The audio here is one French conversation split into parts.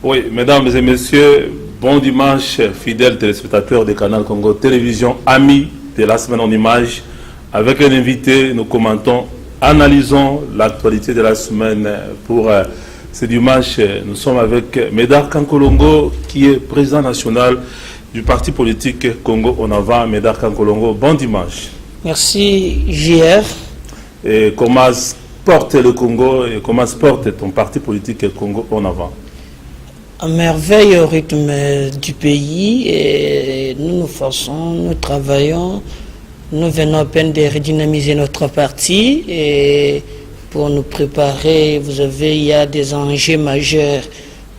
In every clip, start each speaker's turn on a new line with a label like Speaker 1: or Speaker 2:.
Speaker 1: Oui, mesdames et messieurs, bon dimanche, fidèles téléspectateurs de Canal Congo Télévision, amis de la semaine en images. Avec un invité, nous commentons, analysons l'actualité de la semaine. Pour ce dimanche, nous sommes avec Médard Kankolongo, qui est président national du parti politique Congo en avant. Médard Kankolongo, bon dimanche.
Speaker 2: Merci, JR.
Speaker 1: Et comment porte le Congo et comment se porte ton parti politique Congo en avant?
Speaker 2: À merveille au rythme du pays, et nous nous forçons, nous travaillons, nous venons à peine de redynamiser notre parti et pour nous préparer, il y a des enjeux majeurs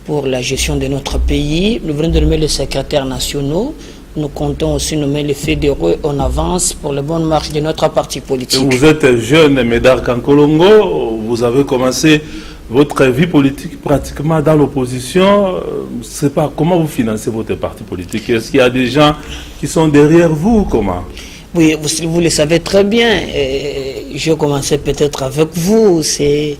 Speaker 2: pour la gestion de notre pays. Nous venons de nommer les secrétaires nationaux. Nous comptons aussi nommer les fédéraux en avance pour la bonne marche de notre parti politique.
Speaker 1: Et vous êtes jeune, Médard Kankolongo, vous avez commencé votre vie politique pratiquement dans l'opposition. Je ne sais pas comment vous financez votre parti politique. Est-ce qu'il y a des gens qui sont derrière vous? Comment?
Speaker 2: Oui, vous le savez très bien. Je commençais peut-être avec vous, c'est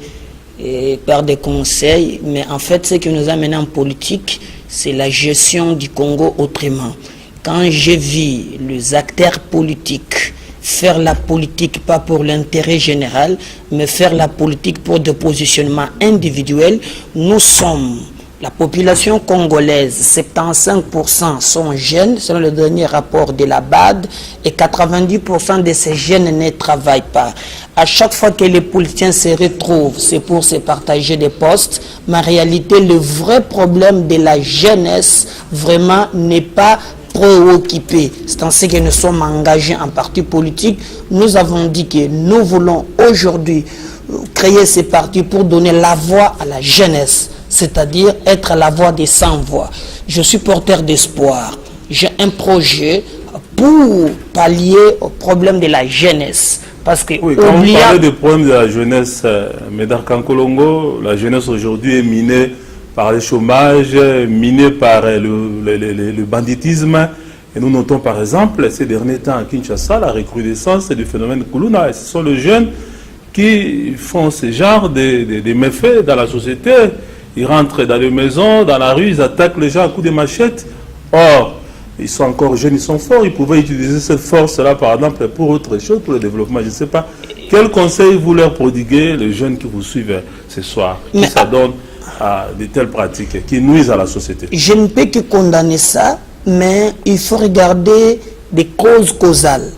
Speaker 2: par des conseils, mais en fait, ce qui nous a mené en politique, c'est la gestion du Congo autrement. Quand j'ai vu les acteurs politiques faire la politique pas pour l'intérêt général, mais faire la politique pour des positionnements individuels, nous sommes, la population congolaise, 75% sont jeunes, selon le dernier rapport de la BAD, et 90% de ces jeunes ne travaillent pas. À chaque fois que les politiciens se retrouvent, c'est pour se partager des postes, mais en réalité, le vrai problème de la jeunesse, vraiment, n'est pas préoccupés. C'est ainsi que nous sommes engagés en parti politique. Nous avons dit que nous voulons aujourd'hui créer ces partis pour donner la voix à la jeunesse, c'est-à-dire être la voix des sans-voix. Je suis porteur d'espoir. J'ai un projet pour pallier au problème de la jeunesse. Parce que
Speaker 1: oui, quand vous parlez des problèmes de la jeunesse, Médard Kankolongo, la jeunesse aujourd'hui est minée par le chômage, miné par le banditisme. Et nous notons par exemple ces derniers temps à Kinshasa la recrudescence du phénomène Kuluna. Et ce sont les jeunes qui font ce genre de méfaits dans la société. Ils rentrent dans les maisons, dans la rue, ils attaquent les gens à coups de machette. Or, ils sont encore jeunes, ils sont forts. Ils pouvaient utiliser cette force-là par exemple pour autre chose, pour le développement. Je ne sais pas. Quel conseil vous leur prodiguez, les jeunes qui vous suivent ce soir, qui s'adonnent à de telles pratiques qui nuisent à la société?
Speaker 2: Je ne peux que condamner ça, mais il faut regarder des causes causales.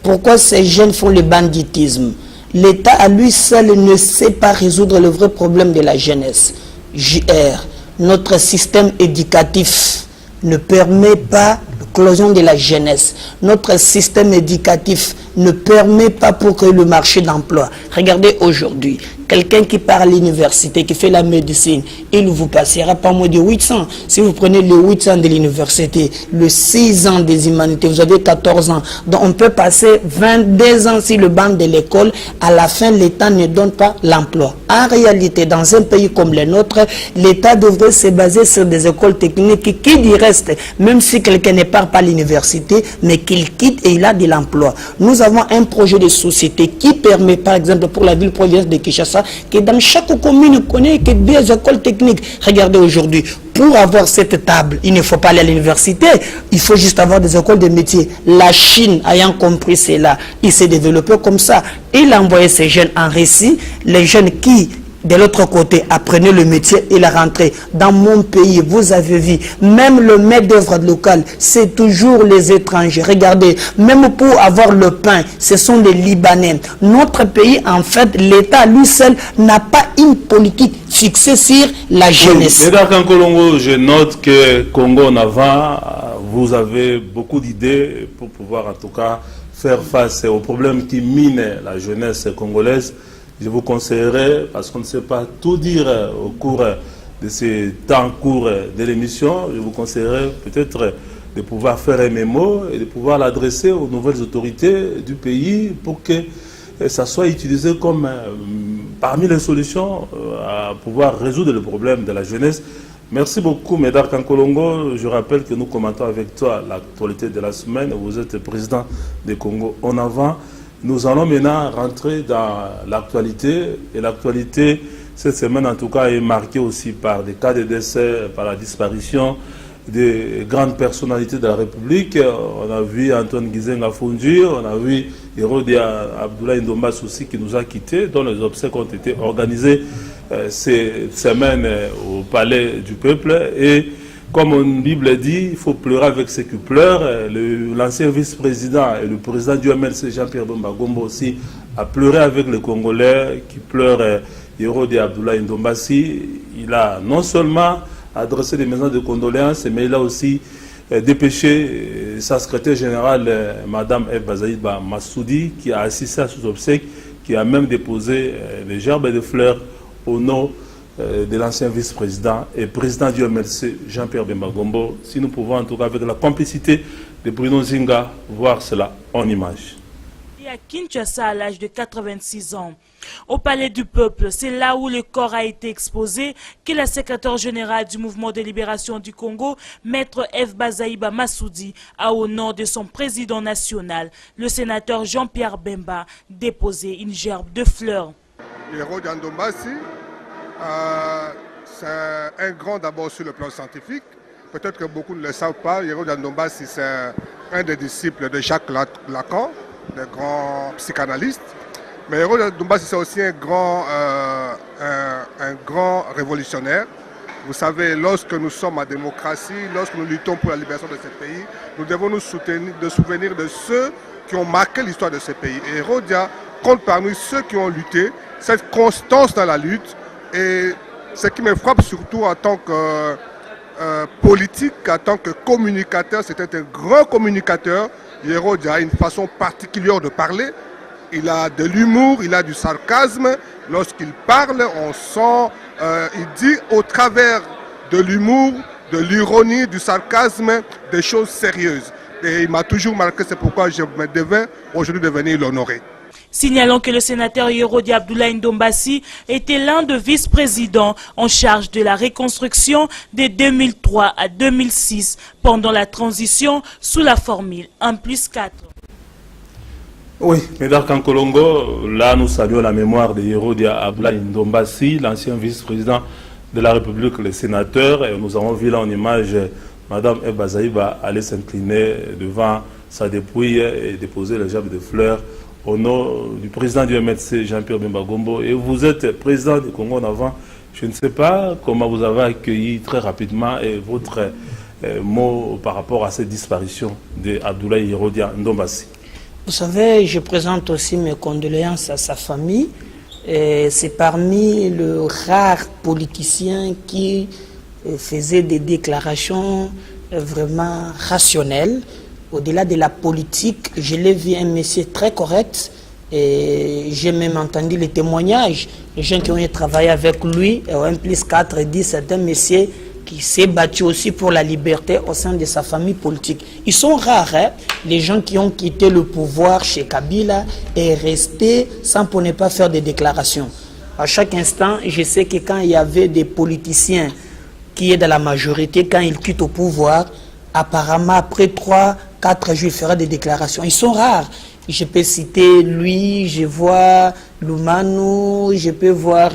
Speaker 2: Pourquoi ces jeunes font le banditisme? L'État à lui seul ne sait pas résoudre le vrai problème de la jeunesse. JR, notre système éducatif ne permet pas l'éclosion de la jeunesse. Notre système éducatif ne permet pas pour que le marché d'emploi. Regardez aujourd'hui, quelqu'un qui part à l'université, qui fait la médecine, il vous passera pas moins de 800. Si vous prenez les 800 de l'université, le 6 ans des humanités, vous avez 14 ans. Donc on peut passer 22 ans sur le banc de l'école. À la fin, l'État ne donne pas l'emploi. En réalité, dans un pays comme le nôtre, l'État devrait se baser sur des écoles techniques qui du reste, même si quelqu'un ne part pas à l'université, mais qu'il quitte et il a de l'emploi. Nous avons un projet de société qui permet, par exemple, pour la ville province de Kinshasa, que dans chaque commune, on connaît que des écoles techniques. Regardez aujourd'hui, pour avoir cette table, il ne faut pas aller à l'université, il faut juste avoir des écoles de métiers. La Chine, ayant compris cela, il s'est développé comme ça. Il a envoyé ces jeunes en récit, les jeunes qui, de l'autre côté, apprenaient le métier et la rentrée. Dans mon pays, vous avez vu, même le maître d'œuvre local, c'est toujours les étrangers. Regardez, même pour avoir le pain, ce sont les Libanais. Notre pays, en fait, l'État lui seul n'a pas une politique fixée sur la jeunesse.
Speaker 1: Médard Kankolongo, je note que Congo en avant, vous avez beaucoup d'idées pour pouvoir en tout cas faire face aux problèmes qui minent la jeunesse congolaise. Je vous conseillerais, parce qu'on ne sait pas tout dire au cours de ces temps courts de l'émission, je vous conseillerais peut-être de pouvoir faire un mémo et de pouvoir l'adresser aux nouvelles autorités du pays pour que ça soit utilisé comme parmi les solutions à pouvoir résoudre le problème de la jeunesse. Merci beaucoup, Médard Kankolongo. Je rappelle que nous commentons avec toi l'actualité de la semaine. Vous êtes président des Congo en avant. Nous allons maintenant rentrer dans l'actualité. Et l'actualité cette semaine en tout cas est marquée aussi par des cas de décès, par la disparition des grandes personnalités de la République. On a vu Antoine Gizenga Fondu, on a vu Hérode Abdoulaye Ndombas aussi qui nous a quittés, dont les obsèques ont été organisées cette semaine au Palais du Peuple. Et comme la Bible dit, il faut pleurer avec ceux qui pleurent. L'ancien vice-président et le président du MLC, Jean-Pierre Bemba Gombo aussi, a pleuré avec les Congolais qui pleurent Hérode Abdoulaye Ndombassi. Il a non seulement adressé des messages de condoléances, mais il a aussi dépêché sa secrétaire générale, Mme Eve Bazaïba Massoudi, qui a assisté à ses obsèques, qui a même déposé les gerbes de fleurs au nom de l'ancien vice-président et président du MLC, Jean-Pierre Bemba Gombo. Si nous pouvons, en tout cas, avec la complicité de Bruno Zinga, voir cela en image.
Speaker 3: Et à Kinshasa, à l'âge de 86 ans, au Palais du Peuple, c'est là où le corps a été exposé que la secrétaire générale du Mouvement de libération du Congo, Maître Eve Bazaïba Massoudi, a au nom de son président national, le sénateur Jean-Pierre Bemba, déposé une gerbe de fleurs.
Speaker 4: Hérode Ndombassi, c'est un grand d'abord sur le plan scientifique. Peut-être que beaucoup ne le savent pas. Hérode Ndombassi, c'est un des disciples de Jacques Lacan, le grand psychanalyste. Mais Hérode Ndombassi, c'est aussi un grand révolutionnaire. Vous savez, lorsque nous sommes en démocratie, lorsque nous luttons pour la libération de ce pays, nous devons nous souvenir de ceux qui ont marqué l'histoire de ce pays. Et Hérodia compte parmi ceux qui ont lutté, cette constance dans la lutte. Et ce qui me frappe surtout en tant que politique, en tant que communicateur, c'était un grand communicateur. Hérodia a une façon particulière de parler. Il a de l'humour, il a du sarcasme. Lorsqu'il parle, on sent, il dit au travers de l'humour, de l'ironie, du sarcasme, des choses sérieuses. Et il m'a toujours marqué, c'est pourquoi je me devais aujourd'hui de venir l'honorer.
Speaker 3: Signalons que le sénateur Hérode Abdoulaye Ndombassi était l'un des vice-présidents en charge de la reconstruction de 2003 à 2006 pendant la transition sous la formule 1+4.
Speaker 1: Oui, Médard Kankolongo, là nous saluons la mémoire de Hérode Abdoulaye Ndombassi, l'ancien vice-président de la République, le sénateur. Et nous avons vu là en image Mme Eve Bazaïba aller s'incliner devant sa dépouille et déposer les gerbes de fleurs au nom du président du MLC, Jean-Pierre Bemba Gombo. Et vous êtes président du Congo en avant. Je ne sais pas comment vous avez accueilli très rapidement et votre mot par rapport à cette disparition d'Abdoulaye Hérode Ndombassi.
Speaker 2: Vous savez, je présente aussi mes condoléances à sa famille. C'est parmi les rares politiciens qui faisaient des déclarations vraiment rationnelles. Au-delà de la politique, je l'ai vu un monsieur très correct et j'ai même entendu les témoignages. Les gens qui ont travaillé avec lui, 1+4 dit c'est un monsieur qui s'est battu aussi pour la liberté au sein de sa famille politique. Ils sont rares, hein, les gens qui ont quitté le pouvoir chez Kabila et resté sans pour ne pas faire des déclarations. À chaque instant, je sais que quand il y avait des politiciens qui est dans la majorité, quand ils quittent au pouvoir, apparemment après 3-4 jours, il fera des déclarations. Ils sont rares. Je peux citer lui, je vois Lumanu, je peux voir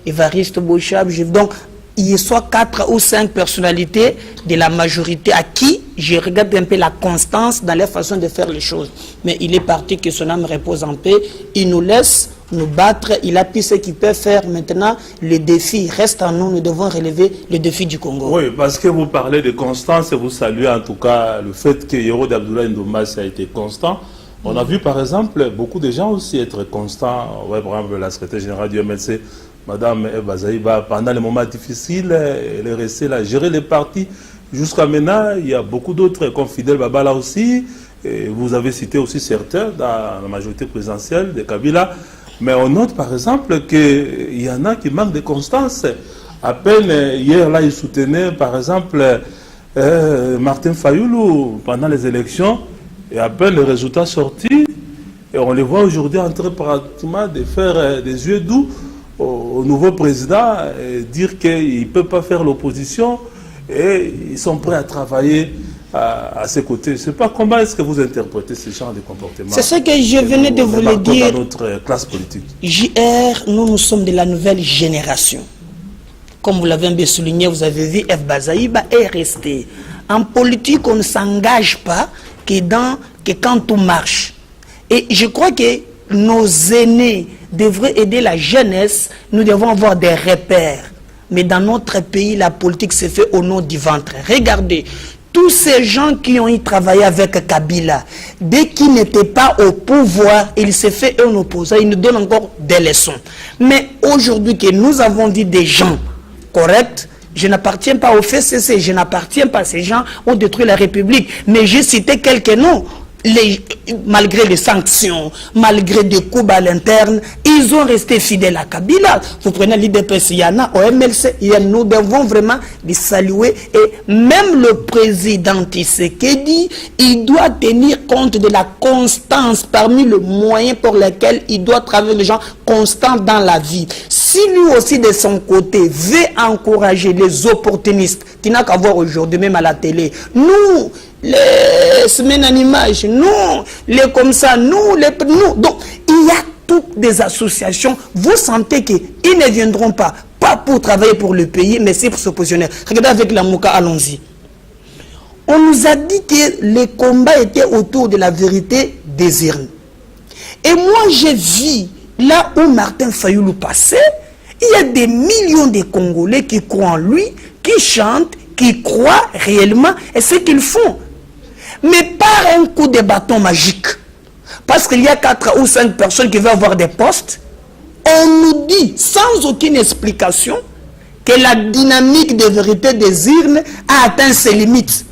Speaker 2: Évariste Bochab. Donc, il y a soit 4 ou 5 personnalités de la majorité à qui je regarde un peu la constance dans leur façon de faire les choses. Mais il est parti, que son âme repose en paix. Il nous laisse nous battre. Il a pu ce qu'il peut faire. Maintenant, le défi reste en nous. Nous devons relever le défi du Congo.
Speaker 1: Oui, parce que vous parlez de constance et vous saluez en tout cas le fait que Hérode Abdoulaye Ndombassi a été constant. On a vu par exemple beaucoup de gens aussi être constants. Ouais, par exemple, la secrétaire générale du MLC, Mme Eve Bazaïba, pendant les moments difficiles, elle est restée là, gérer les partis. Jusqu'à maintenant, il y a beaucoup d'autres, comme Fidel Babala aussi. Et vous avez cité aussi certains dans la majorité présidentielle de Kabila. Mais on note par exemple qu'il y en a qui manquent de constance. À peine hier, là, ils soutenaient par exemple Martin Fayoulou pendant les élections. Et à peine les résultats sortis, et on les voit aujourd'hui en train pratiquement de faire des yeux doux au nouveau président, et dire qu'il ne peut pas faire l'opposition, et ils sont prêts à travailler à ses côtés. Je ne sais pas comment est-ce que vous interprétez ce genre de comportement.
Speaker 2: C'est ce que je venais de vous le dire.
Speaker 1: Dans notre classe politique.
Speaker 2: JR, nous sommes de la nouvelle génération. Comme vous l'avez bien souligné, vous avez vu, F. Bazaïba est resté. En politique, on ne s'engage pas que quand tout marche. Et je crois que nos aînés devraient aider la jeunesse. Nous devons avoir des repères. Mais dans notre pays, la politique se fait au nom du ventre. Regardez, tous ces gens qui ont y travaillé avec Kabila, dès qu'ils n'étaient pas au pouvoir, il s'est fait un opposant, il nous donne encore des leçons. Mais aujourd'hui que nous avons dit des gens corrects, je n'appartiens pas au FCC, je n'appartiens pas à ces gens ont détruit la République. Mais j'ai cité quelques noms. Malgré les sanctions, malgré des coups à l'interne, ils ont resté fidèles à Kabila. Vous prenez l'IDPS, il y en a au MLC, nous devons vraiment les saluer. Et même le président Tshisekedi, il doit tenir compte de la constance parmi les moyens pour lesquels il doit travailler les gens constants dans la vie. Si lui aussi de son côté veut encourager les opportunistes, qui n'a qu'à voir aujourd'hui même à la télé, nous, les semaines en images, nous, les comme ça, nous. Donc, il y a toutes des associations. Vous sentez qu'ils ne viendront pas pour travailler pour le pays, mais c'est pour se positionner. Regardez avec la Mouka, allons-y. On nous a dit que les combats étaient autour de la vérité des urnes. Et moi, j'ai vu, là où Martin Fayoulou passait, il y a des millions de Congolais qui croient en lui, qui chantent, qui croient réellement, et ce qu'ils font. Mais par un coup de bâton magique, parce qu'il y a 4 ou 5 personnes qui veulent avoir des postes, on nous dit, sans aucune explication, que la dynamique de vérité des urnes a atteint ses limites.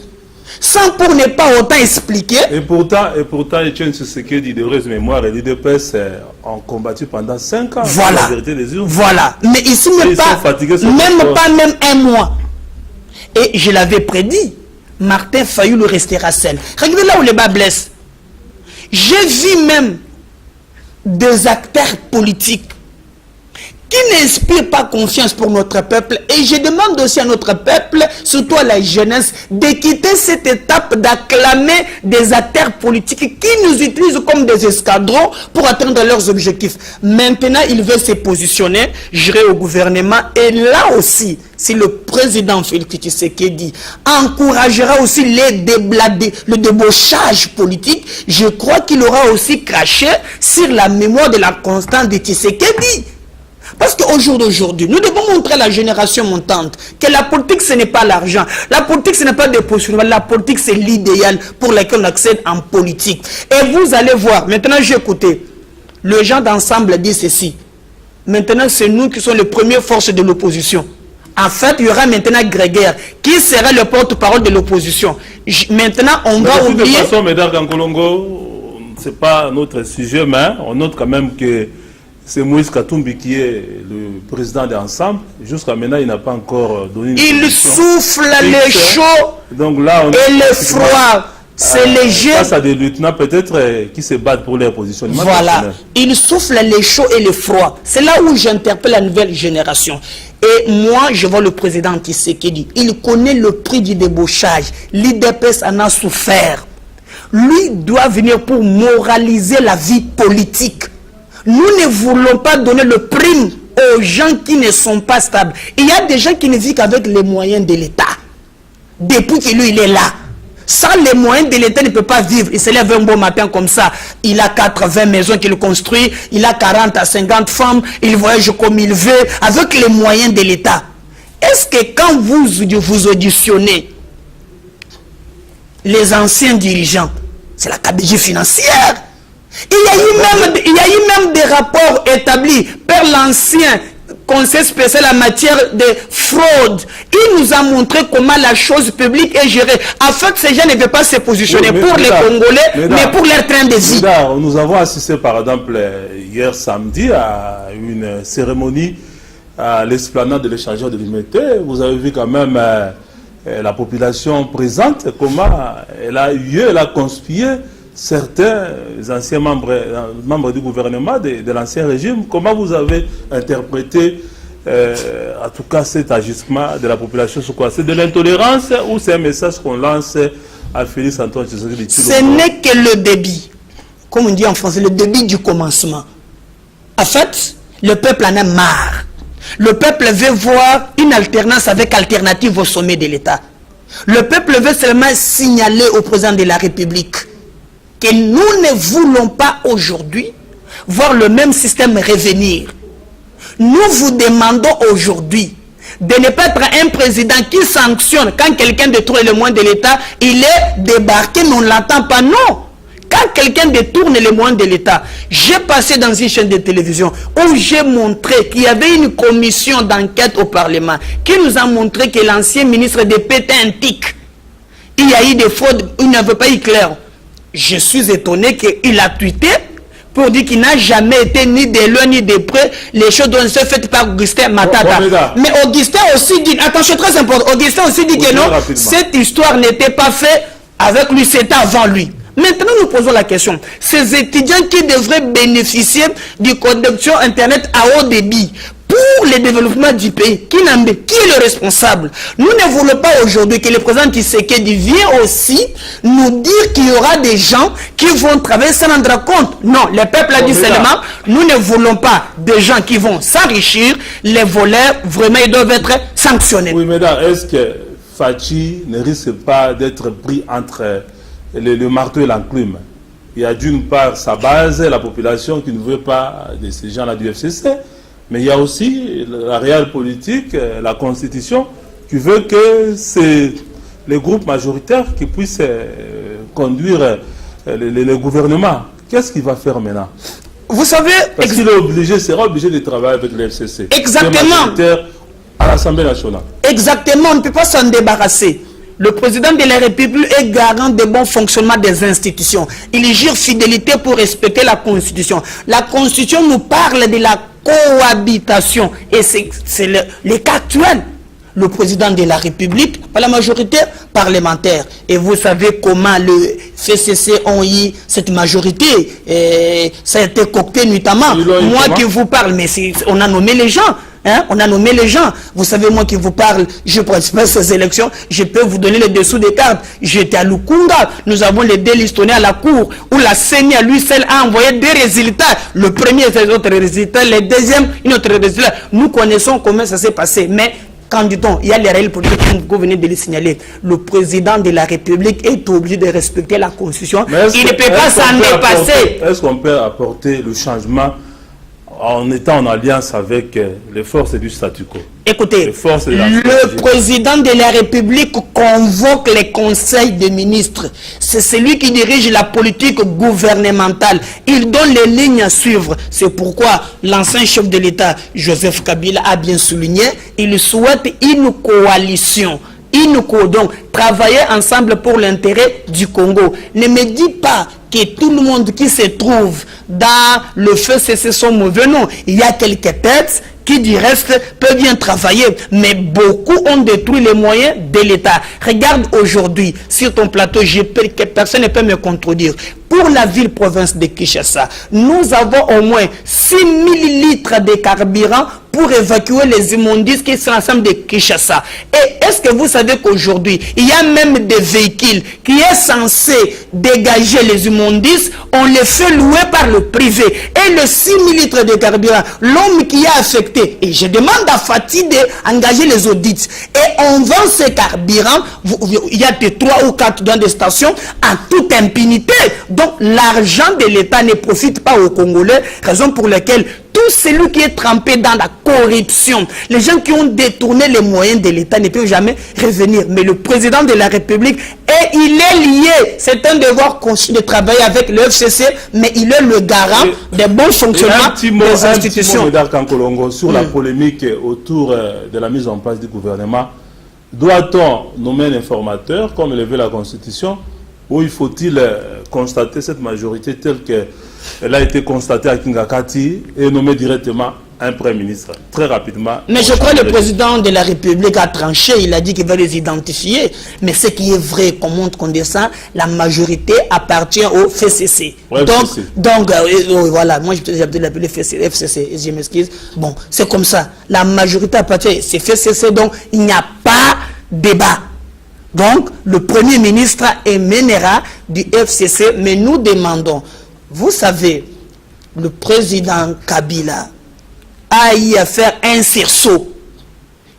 Speaker 2: Sans pour ne pas autant expliquer.
Speaker 1: Et pourtant, Etienne Tshisekedi, de heureuse mémoire, et l'IDPS ont combattu pendant 5 ans.
Speaker 2: Voilà.
Speaker 1: La vérité des urnes.
Speaker 2: Voilà. Mais ici, même pas un mois. Et je l'avais prédit. Martin Fayoulou restera seul. Regardez là où le bas blesse. J'ai vu même des acteurs politiques qui n'inspirent pas confiance pour notre peuple. Et je demande aussi à notre peuple, surtout à la jeunesse, de quitter cette étape d'acclamer des acteurs politiques qui nous utilisent comme des escadrons pour atteindre leurs objectifs. Maintenant, il veut se positionner, gérer au gouvernement. Et là aussi, si le président Félix Tshisekedi encouragera aussi le débauchage politique, je crois qu'il aura aussi craché sur la mémoire de la constance de Tshisekedi. Parce qu'au jour d'aujourd'hui, nous devons montrer à la génération montante que la politique, ce n'est pas l'argent. La politique, ce n'est pas des positions. La politique, c'est l'idéal pour lequel on accède en politique. Et vous allez voir, maintenant j'ai écouté, les gens d'ensemble disent ceci. Maintenant, c'est nous qui sommes les premières forces de l'opposition. En fait, il y aura maintenant Grégaire, qui sera le porte-parole de l'opposition. Maintenant, on va oublier...
Speaker 1: De toute façon, Médard Gankolongo, ce n'est pas notre sujet, mais on note quand même que c'est Moïse Katumbi qui est le président d'Ensemble. Jusqu'à maintenant, il n'a pas encore donné une
Speaker 2: position. Il souffle les chaud
Speaker 1: donc là,
Speaker 2: et les froids. C'est léger.
Speaker 1: Face à des lieutenants peut-être qui se battent pour leur positionnement.
Speaker 2: Voilà. Il souffle les chauds et les froids. C'est là où j'interpelle la nouvelle génération. Et moi, je vois le président Tshisekedi. Il connaît le prix du débauchage. L'IDPS en a souffert. Lui doit venir pour moraliser la vie politique. Nous ne voulons pas donner le prime aux gens qui ne sont pas stables. Il y a des gens qui ne vivent qu'avec les moyens de l'État. Depuis que lui, il est là. Sans les moyens de l'État, il ne peut pas vivre. Il se lève un beau matin comme ça. Il a 80 maisons qu'il construit. Il a 40 à 50 femmes. Il voyage comme il veut. Avec les moyens de l'État. Est-ce que quand vous auditionnez les anciens dirigeants, c'est la KBJ financière? Il y a eu même des rapports établis par l'ancien conseil spécial en matière de fraude. Il nous a montré comment la chose publique est gérée. En fait, ces gens ne veulent pas se positionner pour les Congolais, mais pour leur train de vie.
Speaker 1: Nous avons assisté par exemple hier samedi à une cérémonie à l'esplanade de l'échangeur de l'humanité. Vous avez vu quand même la population présente, comment elle a conspiré certains anciens membres du gouvernement de l'ancien régime. Comment vous avez interprété en tout cas cet agissement de la population? C'est quoi? C'est de l'intolérance ou c'est un message qu'on lance à Félix Antoine Tshisekedi.
Speaker 2: Ce n'est que le début, comme on dit en français, le début du commencement. En fait, le peuple en a marre. Le peuple veut voir une alternance avec alternative au sommet de l'État. Le peuple veut seulement signaler au président de la République que nous ne voulons pas aujourd'hui voir le même système revenir. Nous vous demandons aujourd'hui de ne pas être un président qui sanctionne quand quelqu'un détruit le moyen de l'État, il est débarqué, mais on ne l'attend pas. Non. Quand quelqu'un détourne les moyens de l'État, j'ai passé dans une chaîne de télévision où j'ai montré qu'il y avait une commission d'enquête au Parlement qui nous a montré que l'ancien ministre de pété un tic. Il y a eu des fraudes, il n'avait pas eu clair. Je suis étonné qu'il a tweeté pour dire qu'il n'a jamais été ni de loin ni de près les choses dont se faites par Augustin Matata. Mais Augustin aussi dit, attention très important, Augustin aussi dit que non, cette histoire n'était pas faite avec lui, c'était avant lui. Maintenant, nous posons la question. Ces étudiants qui devraient bénéficier de connexion Internet à haut débit pour le développement du pays, qui est le responsable? Nous ne voulons pas aujourd'hui que le président Tshisekedi vienne aussi nous dire qu'il y aura des gens qui vont travailler sans rendre compte. Non, le peuple a dit seulement, nous ne voulons pas des gens qui vont s'enrichir. Les voleurs, vraiment, ils doivent être sanctionnés.
Speaker 1: Oui, mesdames, est-ce que Fachi ne risque pas d'être pris entre le marteau et l'enclume? Il y a d'une part sa base, la population qui ne veut pas de ces gens-là du FCC, mais il y a aussi la réelle politique, la constitution, qui veut que c'est les groupes majoritaires qui puissent conduire le gouvernement. Qu'est-ce qu'il va faire maintenant?
Speaker 2: Vous savez...
Speaker 1: Parce qu'il est obligé, sera obligé de travailler avec le FCC.
Speaker 2: Exactement.
Speaker 1: À l'Assemblée nationale.
Speaker 2: Exactement, on ne peut pas s'en débarrasser. Le président de la République est garant du bon fonctionnement des institutions. Il jure fidélité pour respecter la Constitution. La Constitution nous parle de la cohabitation. Et c'est le cas actuel. Le président de la République, par la majorité parlementaire. Et vous savez comment le FCC ont eu cette majorité. Et ça a été coopté notamment. Moi qui vous parle, mais on a nommé les gens. Hein? On a nommé les gens. Vous savez, moi qui vous parle, je participe à ces élections, je peux vous donner les dessous des cartes. J'étais à Lukunga, nous avons les délistonnés à la cour, où la CENI à lui seul a envoyé des résultats. Le premier, c'est autre résultat, le deuxième, une autre résultat. Nous connaissons comment ça s'est passé. Mais quand dit-on, il y a les réels politiques que vous venez de les signaler. Le président de la République est obligé de respecter la Constitution. Il ne peut pas s'en dépasser.
Speaker 1: Est-ce qu'on peut apporter le changement en étant en alliance avec les forces du statu quo?
Speaker 2: Écoutez, le président de la République convoque les conseils des ministres. C'est celui qui dirige la politique gouvernementale. Il donne les lignes à suivre. C'est pourquoi l'ancien chef de l'État, Joseph Kabila, a bien souligné, il souhaite une coalition. Donc, travailler ensemble pour l'intérêt du Congo. Ne me dis pas que tout le monde qui se trouve dans le feu, c'est son mauvais nom. Il y a quelques têtes qui du reste peuvent bien travailler, mais beaucoup ont détruit les moyens de l'État. Regarde aujourd'hui, sur ton plateau, que personne ne peut me contredire. Pour la ville-province de Kinshasa, nous avons au moins 6 000 litres de carburant pour évacuer les immondices qui sont ensemble de Kinshasa. Et est-ce que vous savez qu'aujourd'hui, il y a même des véhicules qui sont censés dégager les immondices, on les fait louer par le privé. Et le 6 000 litres de carburant, l'homme qui est affecté, et je demande à Fatih d'engager les audits, et on vend ces carburants, il y a des 3 ou 4 dans des stations, en toute impunité. Donc l'argent de l'État ne profite pas aux Congolais, raison pour laquelle tout celui qui est trempé dans la corruption, les gens qui ont détourné les moyens de l'État ne peuvent jamais revenir. Mais le président de la République, il est lié. C'est un devoir de travailler avec le FCC, mais il est le garant des bons fonctionnements des institutions.
Speaker 1: Sur la polémique autour de la mise en place du gouvernement, doit-on nommer un informateur, comme le veut la Constitution, ou il faut-il constater cette majorité telle qu'elle a été constatée à Kingakati et nommer directement un Premier ministre, très rapidement?
Speaker 2: Mais je crois que le président de la République a tranché, il a dit qu'il va les identifier. Mais ce qui est vrai, qu'on montre qu'on descend, la majorité appartient au FCC.
Speaker 1: Ouais,
Speaker 2: donc voilà, moi j'ai l'appeler FCC, je m'excuse. Bon, c'est comme ça. La majorité appartient, c'est FCC, donc il n'y a pas débat. Donc, le Premier ministre émènera du FCC, mais nous demandons, vous savez, le président Kabila a eu à faire un sursaut,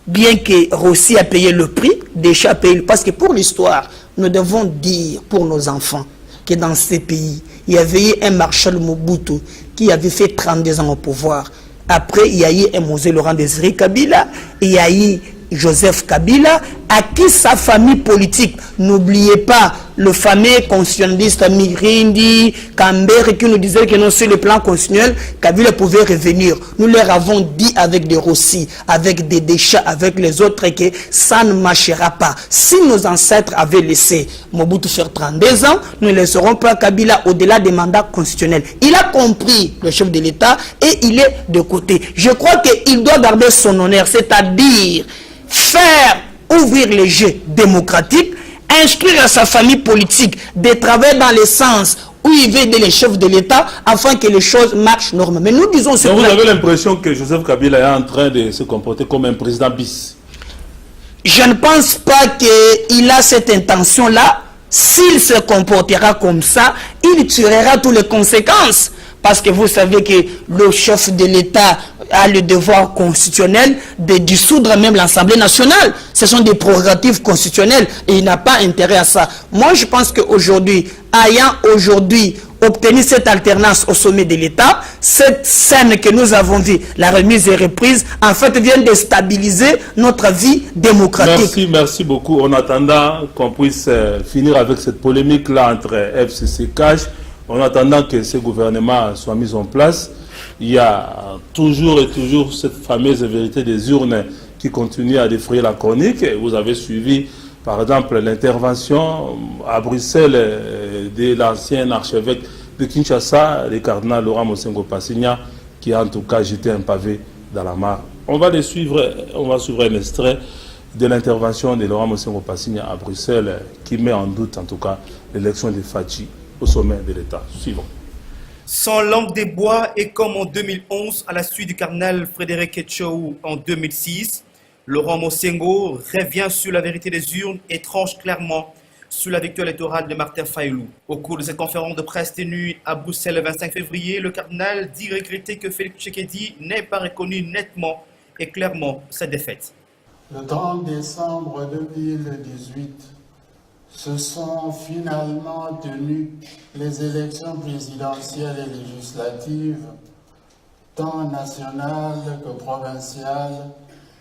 Speaker 2: bien que Rossi a payé le prix, déjà payé, parce que pour l'histoire, nous devons dire pour nos enfants que dans ces pays, il y avait eu un Marshal Mobutu qui avait fait 32 ans au pouvoir. Après, il y a eu un Mosé Laurent Désiré Kabila, il y a eu Joseph Kabila, à qui sa famille politique, n'oubliez pas le fameux constitutionnaliste Mirindi, Kambere, qui nous disait que non, sur le plan constitutionnel, Kabila pouvait revenir. Nous leur avons dit avec des Rossi, avec des Deschamps, avec les autres, que ça ne marchera pas. Si nos ancêtres avaient laissé Mobutu faire 32 ans, nous ne laisserons pas Kabila au-delà des mandats constitutionnels. Il a compris, le chef de l'État, et il est de côté. Je crois qu'il doit garder son honneur, c'est-à-dire faire ouvrir les jeux démocratiques, instruire à sa famille politique de travailler dans le sens où il veut aider les chefs de l'État afin que les choses marchent normalement. Mais nous disons...
Speaker 1: Donc vous avez l'impression que Joseph Kabila est en train de se comporter comme un président bis?
Speaker 2: Je ne pense pas qu'il a cette intention-là. S'il se comportera comme ça, il tirera toutes les conséquences. Parce que vous savez que le chef de l'État a le devoir constitutionnel de dissoudre même l'Assemblée nationale. Ce sont des prérogatives constitutionnelles et il n'a pas intérêt à ça. Moi, je pense qu'aujourd'hui, ayant aujourd'hui obtenu cette alternance au sommet de l'État, cette scène que nous avons vue, la remise et reprise, en fait, vient de stabiliser notre vie démocratique.
Speaker 1: Merci beaucoup. En attendant qu'on puisse finir avec cette polémique-là entre FCC et CAJ, en attendant que ce gouvernement soit mis en place, il y a toujours et toujours cette fameuse vérité des urnes qui continue à défrayer la chronique. Et vous avez suivi, par exemple, l'intervention à Bruxelles de l'ancien archevêque de Kinshasa, le cardinal Laurent Mosengo Passigna, qui a en tout cas jeté un pavé dans la mare. On va suivre un extrait de l'intervention de Laurent Mosengo Passigna à Bruxelles, qui met en doute en tout cas l'élection de Fachi au sommet de l'État. Suivant.
Speaker 5: Sans langue des bois et comme en 2011, à la suite du cardinal Frédéric Etchou en 2006, Laurent Mosengo revient sur la vérité des urnes et tranche clairement sur la victoire électorale de Martin Fayulu. Au cours de cette conférence de presse tenue à Bruxelles le 25 février, le cardinal dit regretter que Félix Tshisekedi n'ait pas reconnu nettement et clairement sa défaite.
Speaker 6: Le 30 décembre 2018, se sont finalement tenues les élections présidentielles et législatives, tant nationales que provinciales,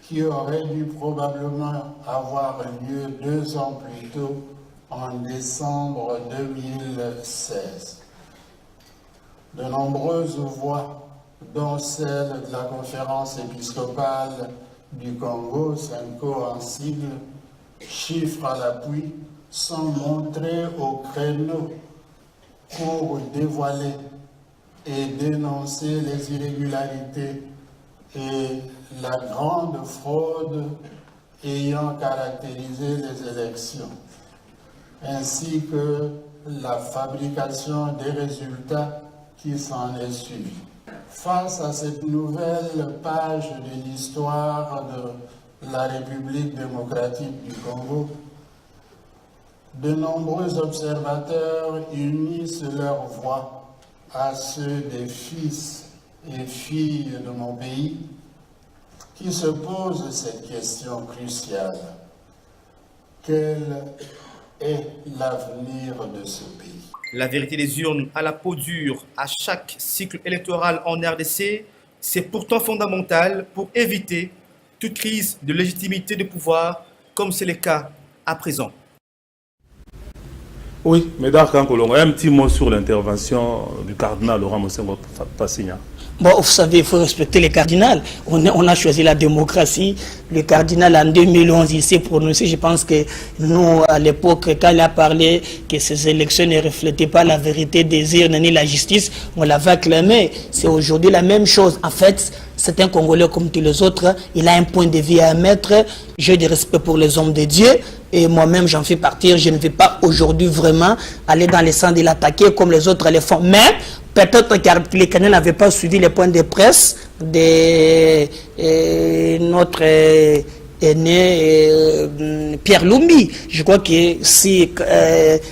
Speaker 6: qui auraient dû probablement avoir lieu 2 ans plus tôt, en décembre 2016. De nombreuses voix, dont celle de la conférence épiscopale du Congo, SENCO en sigle, chiffres à l'appui, sont montrés au créneau pour dévoiler et dénoncer les irrégularités et la grande fraude ayant caractérisé les élections, ainsi que la fabrication des résultats qui s'en est suivie. Face à cette nouvelle page de l'histoire de la République démocratique du Congo, de nombreux observateurs unissent leur voix à ceux des fils et filles de mon pays qui se posent cette question cruciale. Quel est l'avenir de ce pays?
Speaker 5: La vérité des urnes à la peau dure à chaque cycle électoral en RDC, c'est pourtant fondamental pour éviter toute crise de légitimité de pouvoir, comme c'est le cas à présent.
Speaker 1: Oui, mais d'accord, un petit mot sur l'intervention du cardinal Laurent Mosengo Passigna.
Speaker 2: Bon, vous savez, il faut respecter les cardinals. On a choisi la démocratie. Le cardinal, en 2011, il s'est prononcé. Je pense que nous, à l'époque, quand il a parlé que ces élections ne reflétaient pas la vérité des urnes ni la justice, on l'avait acclamé. C'est aujourd'hui la même chose. En fait, c'est un Congolais comme tous les autres. Il a un point de vue à mettre. J'ai du respect pour les hommes de Dieu. Et moi-même, j'en fais partie. Je ne vais pas aujourd'hui vraiment aller dans le sens de l'attaquer comme les autres le font. Mais peut-être que les canaux n'avaient pas suivi les points de presse de notre est né Pierre Lumbi. Je crois que si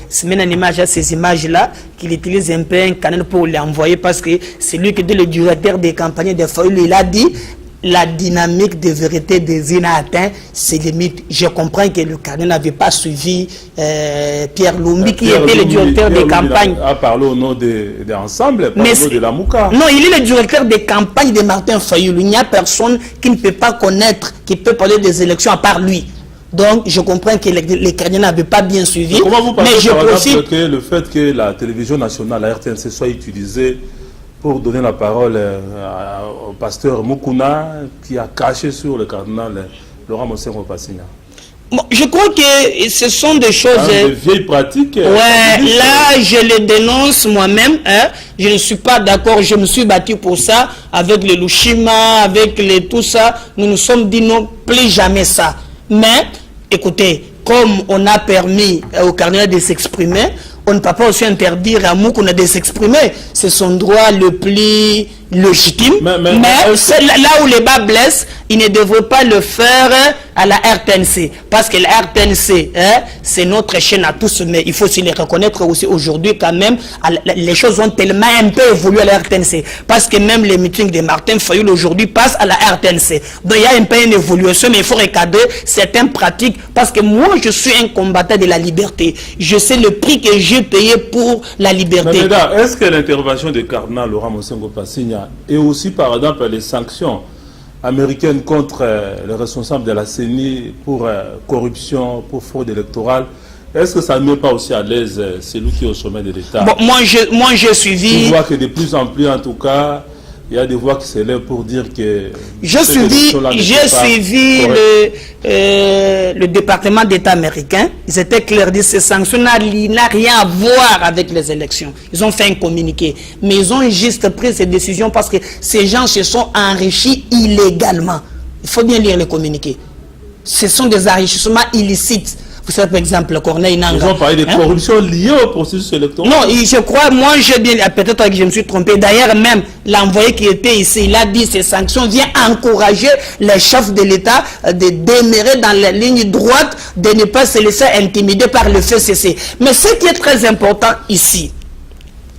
Speaker 2: c'est même une image à ces images-là, qu'il utilise un peu un canal pour l'envoyer parce que c'est lui qui est le directeur des campagnes de Fayoulou. Il a dit la dynamique de vérité des îles a atteint ses limites. Je comprends que le Carnet n'avait pas suivi Pierre Lumbi, qui était le directeur des campagnes.
Speaker 1: A parlé au nom de l'ensemble, au nom de la Mouka.
Speaker 2: Non, il est le directeur des campagnes de Martin Fayoulou. Il n'y a personne qui ne peut pas connaître, qui peut parler des élections à part lui. Donc, je comprends que les Canadiens n'avaient pas bien suivi.
Speaker 1: Comment vous pensez,
Speaker 2: mais je
Speaker 1: par
Speaker 2: profite...
Speaker 1: exemple, que le fait que la télévision nationale, la RTNC, soit utilisée pour donner la parole au pasteur Mukuna, qui a caché sur le cardinal Laurent Mosengo Passigna?
Speaker 2: Bon, je crois que ce sont des choses...
Speaker 1: Des vieilles pratiques.
Speaker 2: Ouais, là, je les dénonce moi-même. Hein. Je ne suis pas d'accord. Je me suis battu pour ça, avec le Lushima, avec tout ça. Nous nous sommes dit non, plus jamais ça. Mais, écoutez, comme on a permis au cardinal de s'exprimer, on ne peut pas aussi interdire à Mukuna de s'exprimer. C'est son droit le plus légitime. Mais c'est là où les bas blessent, il ne devrait pas le faire à la RTNC. Parce que la RTNC, c'est notre chaîne à tous, mais il faut aussi les reconnaître aussi aujourd'hui quand même. Les choses ont tellement un peu évolué à la RTNC. Parce que même les meetings de Martin Fayoulou aujourd'hui passent à la RTNC. Donc il y a un peu une évolution, mais il faut recadrer certaines pratiques. Parce que moi, je suis un combattant de la liberté. Je sais le prix que j'ai payé pour la liberté.
Speaker 1: Mais est-ce que l'intervention du cardinal Laurent Mosengo Passigna et aussi par exemple les sanctions américaines contre les responsables de la CENI pour corruption, pour fraude électorale, est-ce que ça ne met pas aussi à l'aise celui qui est au sommet de l'État?
Speaker 2: Bon, moi j'ai suivi...
Speaker 1: Je vois que de plus en plus en tout cas, il y a des voix qui s'élèvent pour dire que...
Speaker 2: J'ai suivi le département d'État américain. Ils étaient clairs, dit ces sanctions n'a rien à voir avec les élections. Ils ont fait un communiqué. Mais ils ont juste pris ces décisions parce que ces gens se sont enrichis illégalement. Il faut bien lire le communiqué. Ce sont des enrichissements illicites. Vous savez, par exemple, Corneille Nangaa.
Speaker 1: Ils ont parlé de corruption liée au processus électoral.
Speaker 2: Non, je crois, moi, j'ai bien, peut-être que je me suis trompé. D'ailleurs, même l'envoyé qui était ici, il a dit que ces sanctions viennent encourager les chefs de l'État de demeurer dans la ligne droite, de ne pas se laisser intimider par le FCC. Mais ce qui est très important ici,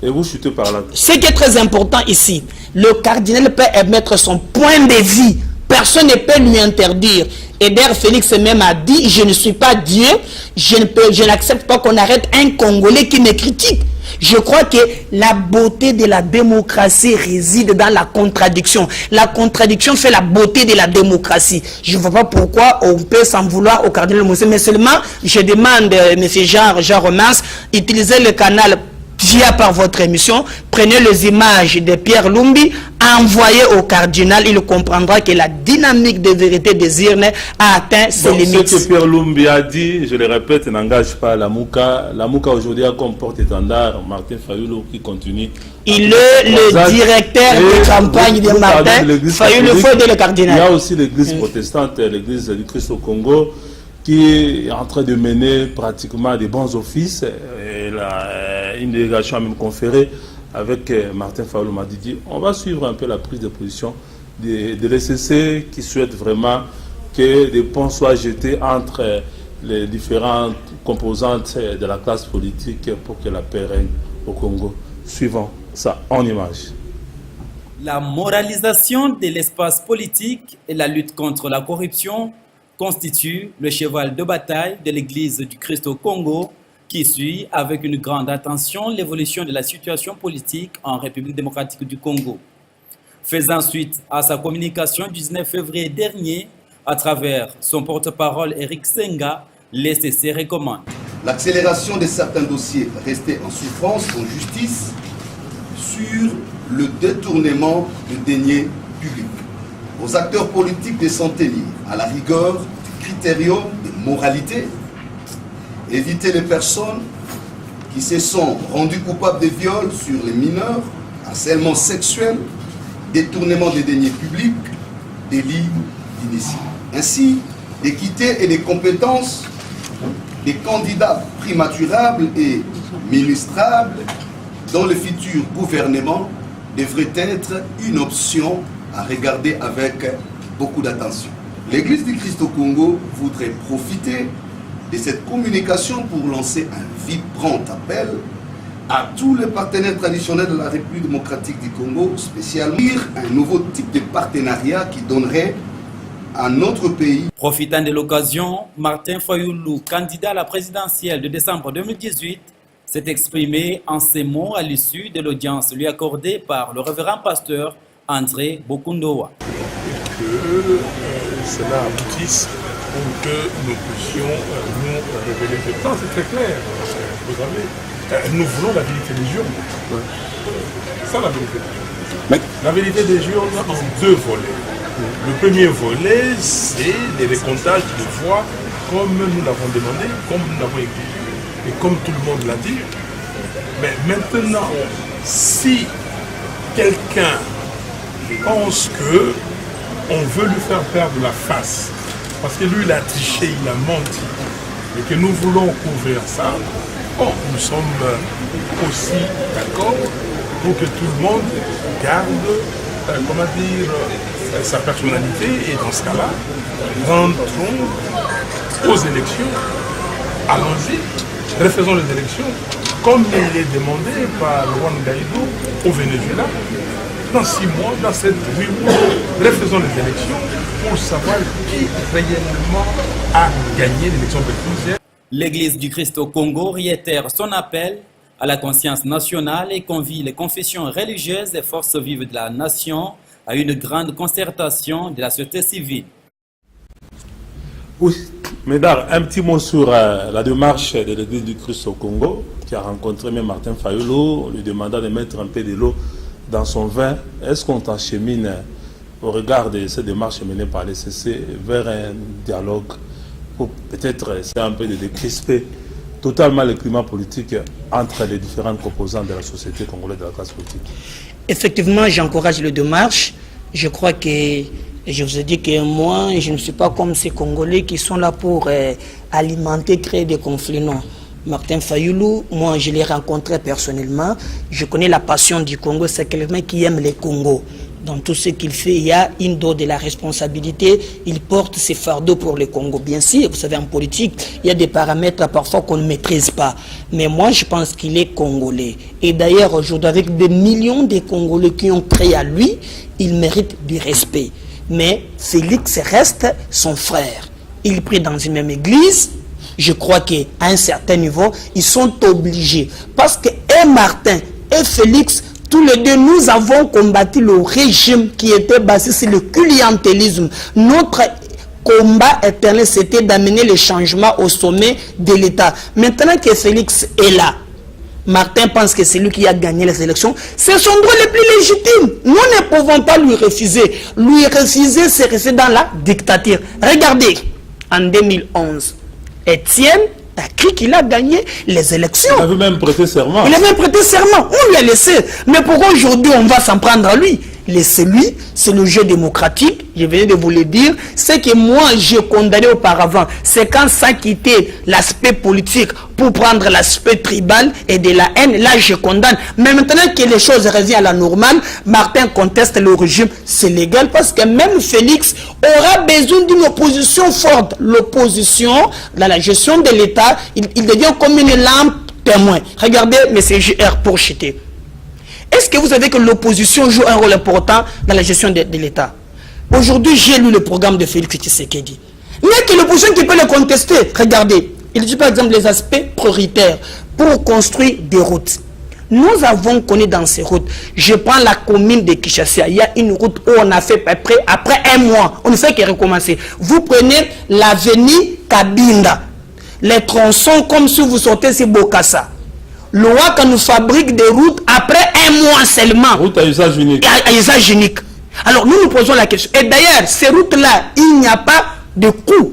Speaker 1: et vous chutez par là.
Speaker 2: Ce qui est très important ici, le cardinal peut émettre son point de vue. Personne ne peut lui interdire. Et d'ailleurs, Félix même a dit, je ne suis pas Dieu, je n'accepte pas qu'on arrête un Congolais qui me critique. Je crois que la beauté de la démocratie réside dans la contradiction. La contradiction fait la beauté de la démocratie. Je ne vois pas pourquoi on peut s'en vouloir au cardinal Moussé, mais seulement, je demande, M. Jean Romance, utilisez le canal via par votre émission, prenez les images de Pierre Lumbi, envoyez au cardinal, il comprendra que la dynamique de vérité des urnes a atteint ses limites.
Speaker 1: Ce que Pierre Lumbi a dit, je le répète, n'engage pas la Mouka. La Mouka aujourd'hui a comme porte-étendard Martin Fayoulou qui continue.
Speaker 2: Il est le directeur de campagne de Martin Fayoulou, faut aider le cardinal.
Speaker 1: Il y a aussi l'église protestante, l'église du Christ au Congo, qui est en train de mener pratiquement des bons offices. Et une délégation a même conféré avec Martin Fayoulou m'a dit on va suivre un peu la prise de position de l'ECC qui souhaite vraiment que des ponts soient jetés entre les différentes composantes de la classe politique pour que la paix règne au Congo. Suivons ça en image.
Speaker 7: La moralisation de l'espace politique et la lutte contre la corruption constitue le cheval de bataille de l'Église du Christ au Congo qui suit avec une grande attention l'évolution de la situation politique en République démocratique du Congo. Faisant suite à sa communication du 19 février dernier, à travers son porte-parole Eric Senga, l'ECC recommande
Speaker 8: l'accélération de certains dossiers restés en souffrance en justice sur le détournement de deniers publics. Aux acteurs politiques de s'en tenir à la rigueur du critérium de moralité, éviter les personnes qui se sont rendues coupables de viols sur les mineurs, harcèlement sexuel, détournement des deniers publics, délit d'initié. Ainsi, l'équité et les compétences des candidats primaturables et ministrables dans le futur gouvernement devraient être une option à regarder avec beaucoup d'attention. L'Église du Christ au Congo voudrait profiter de cette communication pour lancer un vibrant appel à tous les partenaires traditionnels de la République démocratique du Congo, spécialement un nouveau type de partenariat qui donnerait à notre pays.
Speaker 7: Profitant de l'occasion, Martin Fayoulou, candidat à la présidentielle de décembre 2018, s'est exprimé en ces mots à l'issue de l'audience lui accordée par le révérend pasteur André Bokundowa.
Speaker 9: Que cela aboutisse pour que nous puissions nous révéler le temps, c'est très clair. Vous savez, nous voulons la vérité des urnes. Ça, la vérité des urnes. La vérité des urnes en deux volets. Le premier volet, c'est les récomptages de voix comme nous l'avons demandé, comme nous l'avons exigé et comme tout le monde l'a dit. Mais maintenant, si quelqu'un pense que on veut lui faire perdre la face, parce que lui il a triché, il a menti, et que nous voulons couvrir ça, bon, nous sommes aussi d'accord pour que tout le monde garde, sa personnalité, et dans ce cas-là, rentrons aux élections, allons-y, refaisons les élections, comme il est demandé par Juan Guaido au Venezuela. Dans 6 mois, dans 7, 8 mois, refaisons les élections pour savoir qui réellement a gagné l'élection présidentielle.
Speaker 7: L'Église du Christ au Congo réitère son appel à la conscience nationale et convie les confessions religieuses et forces vives de la nation à une grande concertation de la société civile.
Speaker 1: Oui, Médard, un petit mot sur la démarche de l'Église du Christ au Congo, qui a rencontré même Martin Fayoulou, lui demandant de mettre un peu de l'eau dans son vin. Est-ce qu'on t'achemine au regard de cette démarche menée par les CC vers un dialogue pour peut-être essayer un peu de décrisper totalement le climat politique entre les différentes composantes de la société congolaise, de la classe politique?
Speaker 2: Effectivement, j'encourage les démarches. Je crois que, je vous ai dit que moi, je ne suis pas comme ces Congolais qui sont là pour alimenter, créer des conflits. Non. Martin Fayoulou, moi je l'ai rencontré personnellement. Je connais la passion du Congo, c'est quelqu'un qui aime le Congo. Dans tout ce qu'il fait, il y a une dose de la responsabilité. Il porte ses fardeaux pour le Congo. Bien sûr, vous savez, en politique, il y a des paramètres parfois qu'on ne maîtrise pas. Mais moi, je pense qu'il est Congolais. Et d'ailleurs, aujourd'hui, avec des millions de Congolais qui ont créé à lui, il mérite du respect. Mais Félix reste son frère. Il prie dans une même église. Je crois qu'à un certain niveau, ils sont obligés. Parce que et Martin et Félix, tous les deux, nous avons combattu le régime qui était basé sur le clientélisme. Notre combat éternel, c'était d'amener le changement au sommet de l'État. Maintenant que Félix est là, Martin pense que c'est lui qui a gagné les élections. C'est son droit le plus légitime. Nous ne pouvons pas lui refuser. Lui refuser, c'est rester dans la dictature. Regardez, en 2011, Étienne a cru qu'il a gagné les élections.
Speaker 1: Il avait même prêté serment.
Speaker 2: Il avait prêté serment. On lui a laissé. Mais pourquoi aujourd'hui on va s'en prendre à lui? Laissez-lui, c'est le jeu démocratique, je venais de vous le dire. Ce que moi j'ai condamné auparavant, c'est quand ça quittait l'aspect politique pour prendre l'aspect tribal et de la haine, là je condamne. Mais maintenant que les choses reviennent à la normale, Martin conteste le régime, c'est légal parce que même Félix aura besoin d'une opposition forte. L'opposition, dans la gestion de l'État, il devient comme une lampe témoin. Regardez, M. JR pour chuter. Est-ce que vous savez que l'opposition joue un rôle important dans la gestion de l'État? Aujourd'hui, j'ai lu le programme de Félix Tshisekedi. Il n'y a que l'opposition qui peut le contester. Regardez, il dit par exemple les aspects prioritaires pour construire des routes. Nous avons connu dans ces routes, je prends la commune de Kinshasa, il y a une route où on a fait après un mois, on ne fait que recommencer. Vous prenez l'avenue Kabinda, les tronçons comme si vous sortez sur Bokassa. L'OACA nous fabrique des routes après un mois seulement.
Speaker 1: Route à usage unique.
Speaker 2: À usage unique. Alors nous nous posons la question. Et d'ailleurs, ces routes-là, il n'y a pas de coût.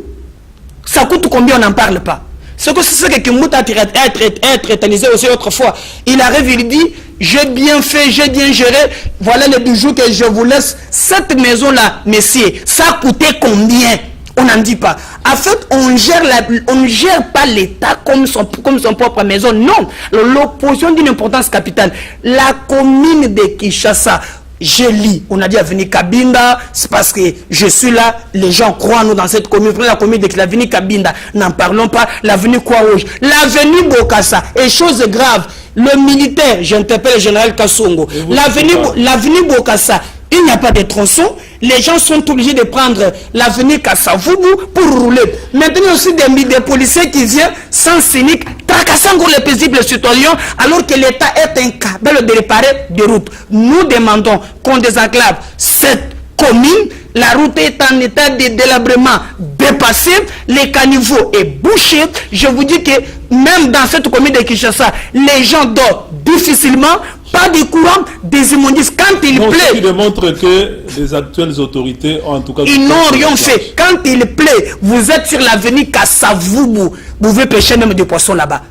Speaker 2: Ça coûte combien, on n'en parle pas. C'est ce que Kimbuta a été réalisé aussi autrefois. Il arrive, il dit, j'ai bien fait, j'ai bien géré. Voilà les bijoux que je vous laisse. Cette maison-là, messieurs, ça a coûté combien? On n'en dit pas. En fait, on ne gère pas l'État comme son propre maison. Non. L'opposition d'une importance capitale. La commune de Kinshasa, je lis, on a dit avenue Kabinda, c'est parce que je suis là, les gens croient nous dans cette commune. La commune de l'avenue Kabinda, n'en parlons pas, l'avenue Croix-Rouge, l'avenue Bokassa, et chose grave, le militaire, j'interpelle le général Kassongo, l'avenue Bokassa, il n'y a pas de tronçon, les gens sont obligés de prendre l'avenue Kassavubu pour rouler. Maintenant aussi des policiers qui viennent sans cynique, tracassant les paisibles citoyens, alors que l'État est incapable de réparer des routes. Nous demandons qu'on désenclave cette commune. La route est en état de délabrement dépassé, les caniveaux est bouché. Je vous dis que même dans cette commune de Kinshasa, les gens dorment difficilement, pas de courant, des immondices. Quand il plaît...
Speaker 1: Ce qui démontre que les actuelles autorités ont en tout cas...
Speaker 2: Ils n'ont rien fait. Quand il plaît, vous êtes sur l'avenue Kassavubu, vous pouvez pêcher même des poissons là-bas.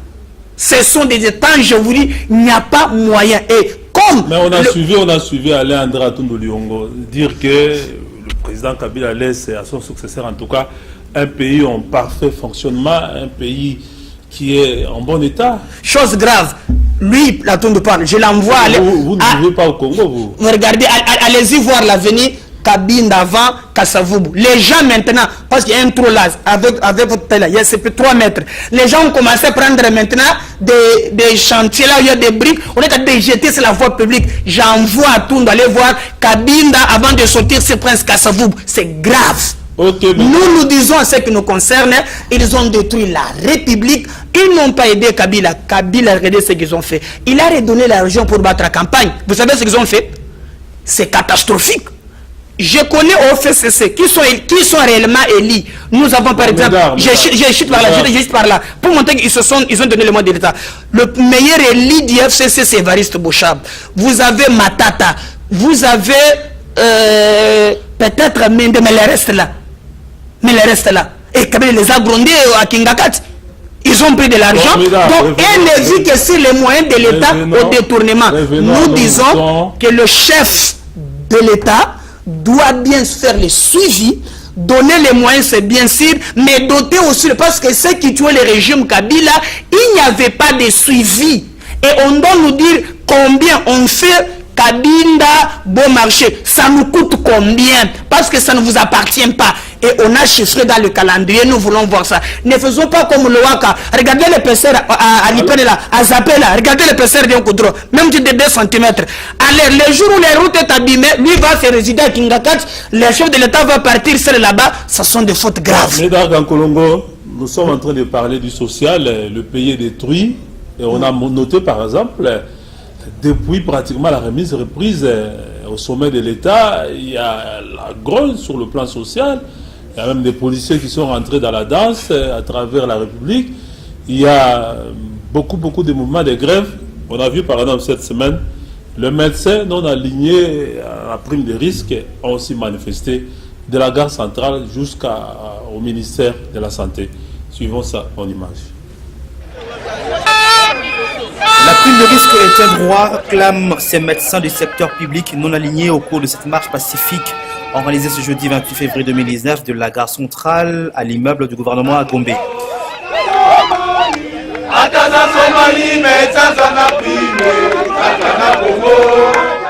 Speaker 2: Ce sont des temps, je vous dis, il n'y a pas moyen. Et comme...
Speaker 1: Mais on a suivi Alain André Atondo Liongo dire que le président Kabila laisse à son successeur, en tout cas, un pays en parfait fonctionnement, un pays qui est en bon état.
Speaker 2: Chose grave, lui, Atondo parle, je l'envoie aller...
Speaker 1: Vous ne vivez pas au Congo, vous.
Speaker 2: Regardez, allez-y voir l'avenue Kabinda avant Kassavubu. Les gens maintenant, parce qu'il y a un trou là, avec votre télé, il y a c'est plus 3 mètres. Les gens ont commencé à prendre maintenant des chantiers là où il y a des briques. On est à les jeter sur la voie publique. J'envoie à tout d'aller voir Kabinda avant de sortir sur Prince Kassavubu. C'est grave.
Speaker 1: Okay,
Speaker 2: nous disons à ce qui nous concerne, ils ont détruit la République, ils n'ont pas aidé Kabila. Kabila, regardez ce qu'ils ont fait. Il a redonné l'argent pour battre la campagne. Vous savez ce qu'ils ont fait? C'est catastrophique. Je connais au FCC qui sont réellement élus. Nous avons par exemple, je chute par là, pour montrer qu'ils ils ont donné le mot de l'État. Le meilleur élu du FCC, c'est Evariste Bouchab. Vous avez Matata, vous avez peut-être Mende, mais le reste là. Et Kabila les a grondés à Kingakat. Ils ont pris de l'argent. Donc, elle ne vit que sur les moyens de l'État au détournement. Nous disons que le chef de l'État doit bien faire le suivi, donner les moyens, c'est bien sûr, mais doter aussi, parce que ceux qui tuaient le régime Kabila, il n'y avait pas de suivi. Et on doit nous dire combien on fait Kabinda bon marché. Ça nous coûte combien? Parce que ça ne vous appartient pas. Et on a chiffré dans le calendrier, nous voulons voir ça. Ne faisons pas comme le Waka. Regardez les PCR à Lipene là, à Zapé là. Regardez les PCR d'un Koudro, même de 2 cm. Alors, les jours où les routes sont abîmées, lui va se résider à Kingakat, le chef de l'État va partir seul là-bas. Ce sont des fautes graves.
Speaker 1: Mesdames, en Colombo, nous sommes en train de parler du social. Le pays est détruit. Et on a noté par exemple, depuis pratiquement la reprise au sommet de l'État, il y a la grogne sur le plan social. Il y a même des policiers qui sont rentrés dans la danse à travers la République. Il y a beaucoup de mouvements de grève. On a vu par exemple cette semaine, le médecin non aligné à la prime de risque a aussi manifesté de la gare centrale jusqu'au ministère de la Santé. Suivons ça en image.
Speaker 5: La prime de risque est un droit, clament ces médecins du secteur public non alignés au cours de cette marche pacifique organisée ce jeudi 28 février 2019 de la gare centrale à l'immeuble du gouvernement à Gombe.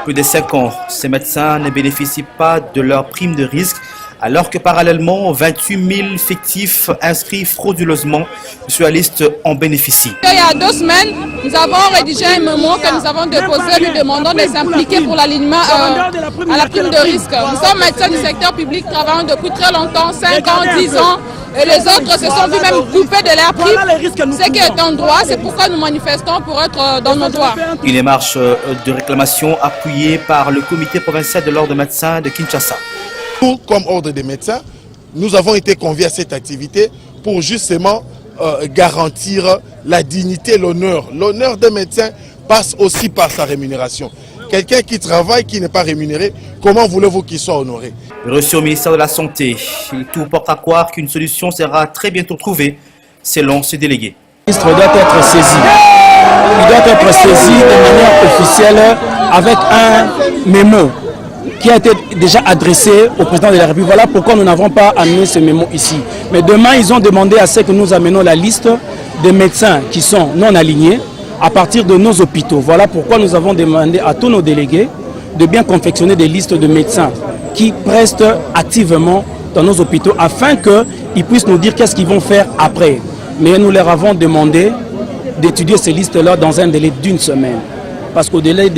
Speaker 5: Plus de 5 ans, ces médecins ne bénéficient pas de leur prime de risque, alors que parallèlement, 28 000 fictifs inscrits frauduleusement sur la liste en bénéficient.
Speaker 10: Il y a 2 semaines, nous avons rédigé un mémo que nous avons déposé lui demandant de s'impliquer pour l'alignement à la prime de risque. Nous sommes médecins du secteur public travaillant depuis très longtemps, 5 ans, 10 ans, et les autres se sont vus même coupés de leur prime. Ce qui est un droit, c'est pourquoi nous manifestons pour être dans nos droits.
Speaker 5: Une marche de réclamation appuyée par le comité provincial de l'ordre des médecins de Kinshasa.
Speaker 11: Nous, comme ordre des médecins, nous avons été conviés à cette activité pour justement garantir la dignité, l'honneur. L'honneur des médecins passe aussi par sa rémunération. Quelqu'un qui travaille, qui n'est pas rémunéré, comment voulez-vous qu'il soit honoré?
Speaker 5: Reçu au ministère de la Santé, tout porte à croire qu'une solution sera très bientôt trouvée, selon ce délégué.
Speaker 12: Le ministre doit être saisi. Il doit être saisi de manière officielle avec un mémo qui a été déjà adressé au président de la République. Voilà pourquoi nous n'avons pas amené ce mémo ici. Mais demain, ils ont demandé à ce que nous amenions la liste des médecins qui sont non alignés à partir de nos hôpitaux. Voilà pourquoi nous avons demandé à tous nos délégués de bien confectionner des listes de médecins qui prestent activement dans nos hôpitaux afin qu'ils puissent nous dire qu'est-ce qu'ils vont faire après. Mais nous leur avons demandé d'étudier ces listes-là dans un délai d'une semaine. Parce qu'au-delà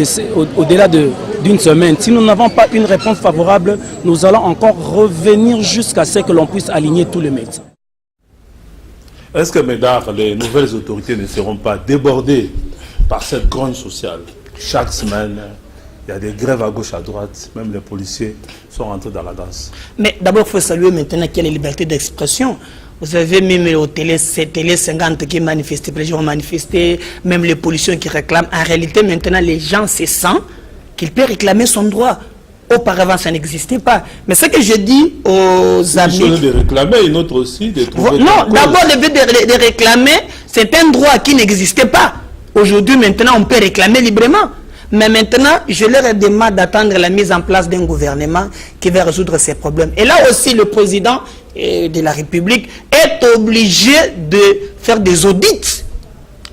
Speaker 12: d'une semaine, si nous n'avons pas une réponse favorable, nous allons encore revenir jusqu'à ce que l'on puisse aligner tous les médecins.
Speaker 1: Est-ce que, mesdames, les nouvelles autorités ne seront pas débordées par cette grogne sociale? Chaque semaine, il y a des grèves à gauche, à droite, même les policiers sont rentrés dans la danse.
Speaker 2: Mais d'abord, il faut saluer maintenant qu'il y a la liberté d'expression. Vous avez même au télé 50 qui manifestaient, les gens ont manifesté, même les policiers qui réclament. En réalité, maintenant, les gens se sentent qu'ils peuvent réclamer son droit. Auparavant, ça n'existait pas. Mais ce que je dis aux amis...
Speaker 1: Une chose de réclamer, une autre aussi de trouver...
Speaker 2: Non, d'abord, le but de réclamer, c'est un droit qui n'existait pas. Aujourd'hui, maintenant, on peut réclamer librement. Mais maintenant, je leur demande d'attendre la mise en place d'un gouvernement qui va résoudre ces problèmes. Et là aussi, le président de la République est obligé de faire des audits.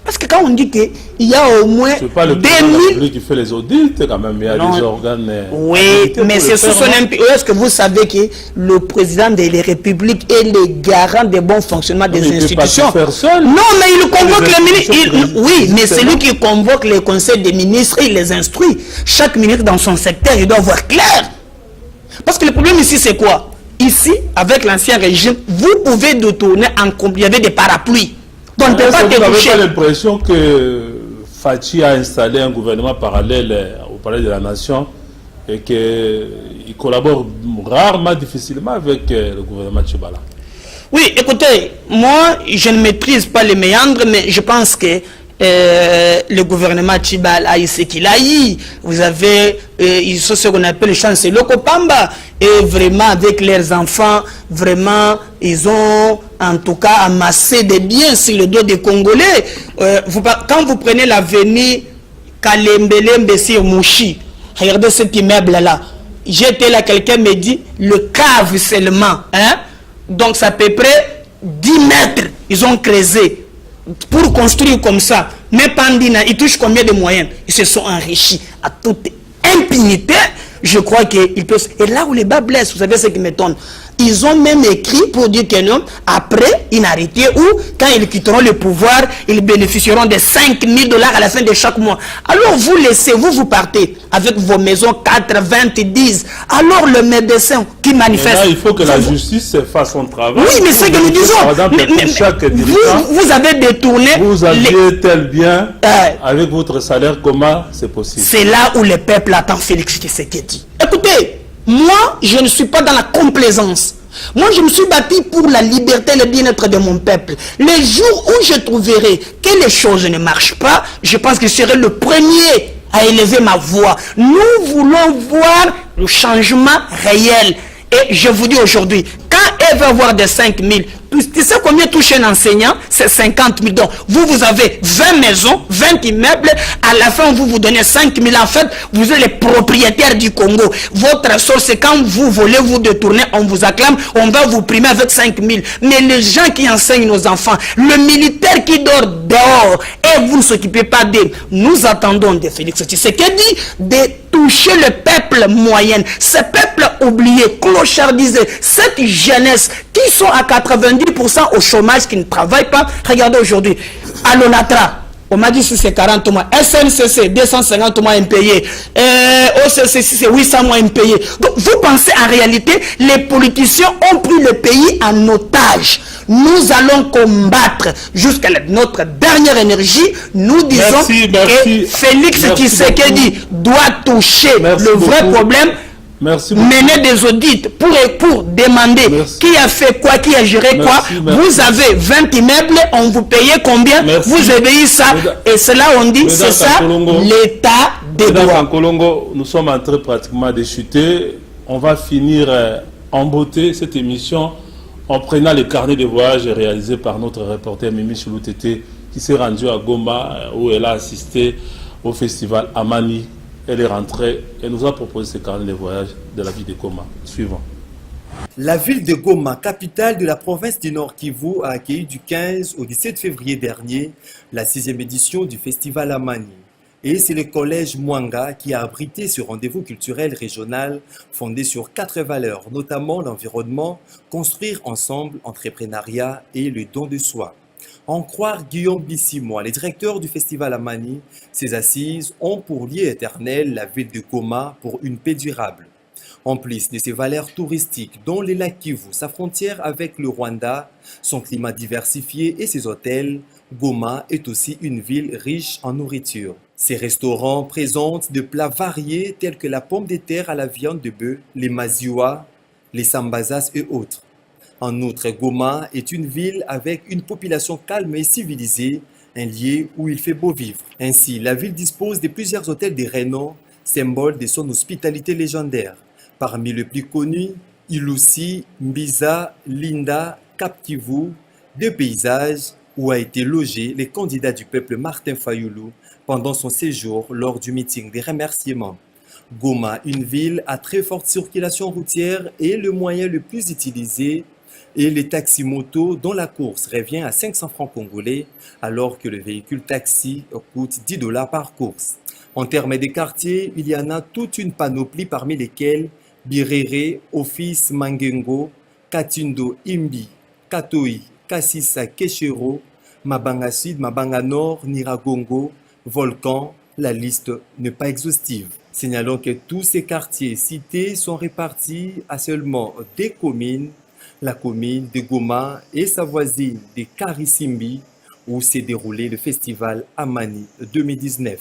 Speaker 2: Parce que quand on dit qu'il y a au moins 2000...
Speaker 1: C'est pas le président de la République qui fait les audits, quand même, il y a des organes...
Speaker 2: Oui, mais c'est sous son impulsion. Est-ce que vous savez que le président de la République est le garant des bons fonctionnements des institutions?
Speaker 1: Il peut pas tout faire seul.
Speaker 2: Non, mais il convoque les ministres. Oui, mais c'est lui qui convoque les conseils des ministres, il les instruit. Chaque ministre dans son secteur, il doit voir clair. Parce que le problème ici, c'est quoi? Ici, avec l'ancien régime, vous pouvez détourner en compte. Il y avait des parapluies. Donc, on ne peut pas
Speaker 1: vous n'avez pas l'impression que Fachi a installé un gouvernement parallèle au Palais de la Nation et qu'il collabore rarement, difficilement avec le gouvernement Tchibala?
Speaker 2: Oui, écoutez, moi, je ne maîtrise pas les méandres, mais je pense que le gouvernement Tchibala a eu ce qu'il a eu. Vous avez ce qu'on appelle le chancelier Kopamba, et vraiment avec leurs enfants, vraiment, ils ont en tout cas amassé des biens sur le dos des Congolais. Quand vous prenez l'avenue Kalembelembe sur Mouchi, regardez cet immeuble-là. J'étais là, quelqu'un me dit, le cave seulement, hein? Donc ça peut près 10 mètres, ils ont creusé pour construire comme ça. Mais Pandina, ils touchent combien de moyens? Ils se sont enrichis à toute impunité. Je crois qu'ils peuvent... Et là où les bas blessent, vous savez ce qui m'étonne, ils ont même écrit pour dire que non, après une arrêté où, quand ils quitteront le pouvoir, ils bénéficieront de 5 000 $ à la fin de chaque mois. Alors vous laissez, vous partez avec vos maisons 4, 20, 10. Alors le médecin qui manifeste...
Speaker 1: Là, il faut que la justice fasse son travail.
Speaker 2: Oui, mais c'est que nous disons. Vous avez détourné...
Speaker 1: Vous aviez tel bien, avec votre salaire, comment c'est possible?
Speaker 2: C'est là où le peuple attend Félix Tshisekedi. Écoutez, moi, je ne suis pas dans la complaisance. Moi, je me suis battu pour la liberté et le bien-être de mon peuple. Les jours où je trouverai que les choses ne marchent pas, je pense que je serai le premier à élever ma voix. Nous voulons voir le changement réel. Et je vous dis aujourd'hui, quand elle va avoir des 5 000, tu sais combien touche un enseignant? C'est 50 000. Donc, vous avez 20 maisons, 20 immeubles. À la fin, vous donnez 5 000. En fait, vous êtes les propriétaires du Congo. Votre source, c'est quand vous volez, vous détournez, on vous acclame, on va vous primer avec 5 000. Mais les gens qui enseignent nos enfants, le militaire qui dort dehors, et vous ne s'occupez pas d'eux, nous attendons de Félix Tshisekedi de toucher le peuple moyen, ce peuple oublié, clochardisé, cette jeunesse qui sont à 90% au chômage, qui ne travaillent pas. Regardez aujourd'hui, à l'ONATRA, on m'a dit si c'est 40 mois, SNCC 250 mois impayés, OCC c'est 800 mois impayés. Donc vous pensez en réalité, les politiciens ont pris le pays en otage. Nous allons combattre jusqu'à notre dernière énergie. Nous disons que Félix Tshisekedi doit toucher le vrai problème. Mener des audits pour demander qui a fait quoi, qui a géré quoi. Vous avez 20 immeubles, on vous payait combien? Vous avez eu ça. Et cela, on dit, c'est ça l'état des droits.
Speaker 1: En Colombo, nous sommes en train pratiquement de chuter. On va finir en beauté cette émission en prenant les carnets de voyage réalisés par notre reporter Mimi Chouloutete, qui s'est rendu à Goma, où elle a assisté au festival Amani. Elle est rentrée et nous a proposé ce carnet de voyage de la ville de Goma. Suivant.
Speaker 5: La ville de Goma, capitale de la province du Nord Kivu, a accueilli du 15 au 17 février dernier la 6e édition du festival Amani.
Speaker 13: Et c'est le collège Mwanga qui a abrité ce rendez-vous culturel régional fondé sur 4 valeurs, notamment l'environnement, construire ensemble, entrepreneuriat et le don de soi. En croire Guillaume Bissimois, le directeur du festival Amani, ces assises ont pour lieu éternel la ville de Goma pour une paix durable. En plus de ses valeurs touristiques, dont les lacs Kivu, sa frontière avec le Rwanda, son climat diversifié et ses hôtels, Goma est aussi une ville riche en nourriture. Ces restaurants présentent des plats variés tels que la pomme de terre à la viande de bœuf, les maziwa, les sambazas et autres. En outre, Goma est une ville avec une population calme et civilisée, un lieu où il fait beau vivre. Ainsi, la ville dispose de plusieurs hôtels de renom, symbole de son hospitalité légendaire. Parmi les plus connus, Ilusi, Mbiza, Linda, Cap Kivu, 2 paysages où a été logé le candidat du peuple Martin Fayoulou pendant son séjour lors du meeting des remerciements. Goma, une ville à très forte circulation routière et le moyen le plus utilisé et les taxis-motos dont la course revient à 500 francs congolais alors que le véhicule taxi coûte 10 $ par course. En termes de quartiers, il y en a toute une panoplie parmi lesquels Birere, Office, Mangengo, Katindo, Imbi, Katoi, Kassisa, Keshero, Mabanga Sud, Mabanga Nord, Niragongo, Volcan, la liste n'est pas exhaustive. Signalons que tous ces quartiers cités sont répartis à seulement 2 communes, la commune de Goma et sa voisine de Karisimbi, où s'est déroulé le festival Amani 2019.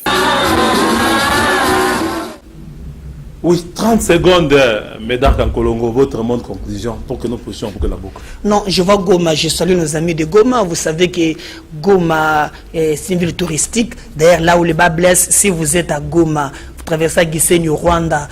Speaker 1: Oui, 30 secondes, Médard Kankolongo, votre mot de conclusion pour que nous puissions pour que la boucle.
Speaker 2: Non, je vois Goma, je salue nos amis de Goma. Vous savez que Goma, c'est une ville touristique. D'ailleurs, là où les bas blessent, si vous êtes à Goma, vous traversez à Gisenyi au Rwanda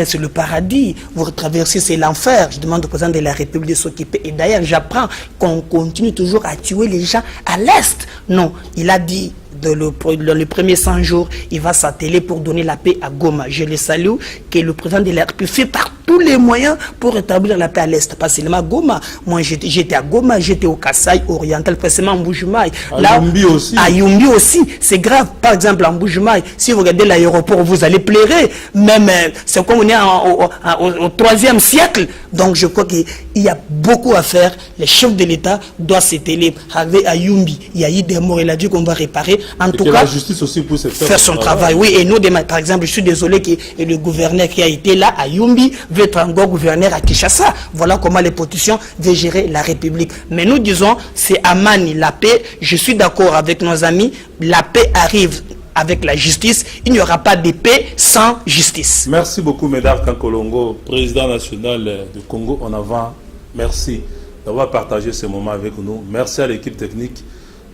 Speaker 2: c'est le paradis. Vous traversez, c'est l'enfer. Je demande au président de la République de s'occuper. Et d'ailleurs, j'apprends qu'on continue toujours à tuer les gens à l'Est. Non, il a dit dans les premiers 100 jours, il va s'atteler pour donner la paix à Goma. Je le salue, que le président de la République fait par tous les moyens pour rétablir la paix à l'Est. Pas seulement à Goma. Moi, j'étais à Goma, j'étais au Kasaï oriental, précisément en Mbujimaï.
Speaker 1: À Yumbi aussi.
Speaker 2: À Yumbi aussi. C'est grave. Par exemple, en Mbujimaï, si vous regardez l'aéroport, vous allez pleurer. Même, c'est comme on est au 3e siècle. Donc, je crois qu'il y a beaucoup à faire. Les chefs de l'État doivent s'ételer. À Yumbi, il y a eu des morts. Il a dit qu'on va réparer. En tout cas,
Speaker 1: la justice aussi pour
Speaker 2: faire son travail. Oui, et nous, par exemple, je suis désolé que le gouverneur qui a été là à Yumbi veut être encore gouverneur à Kinshasa. Voilà comment les politiciens veulent gérer la République. Mais nous disons, c'est Amani, la paix. Je suis d'accord avec nos amis. La paix arrive avec la justice. Il n'y aura pas de paix sans justice.
Speaker 1: Merci beaucoup, Médard Kankolongo, président national du Congo en avant. Merci d'avoir partagé ce moment avec nous. Merci à l'équipe technique.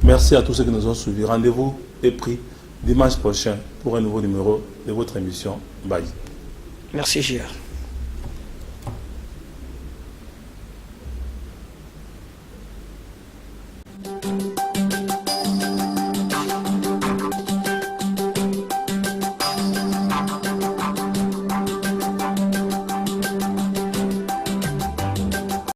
Speaker 1: Merci à tous ceux qui nous ont suivis. Rendez-vous est pris dimanche prochain pour un nouveau numéro de votre émission. Bye.
Speaker 2: Merci, Gérard.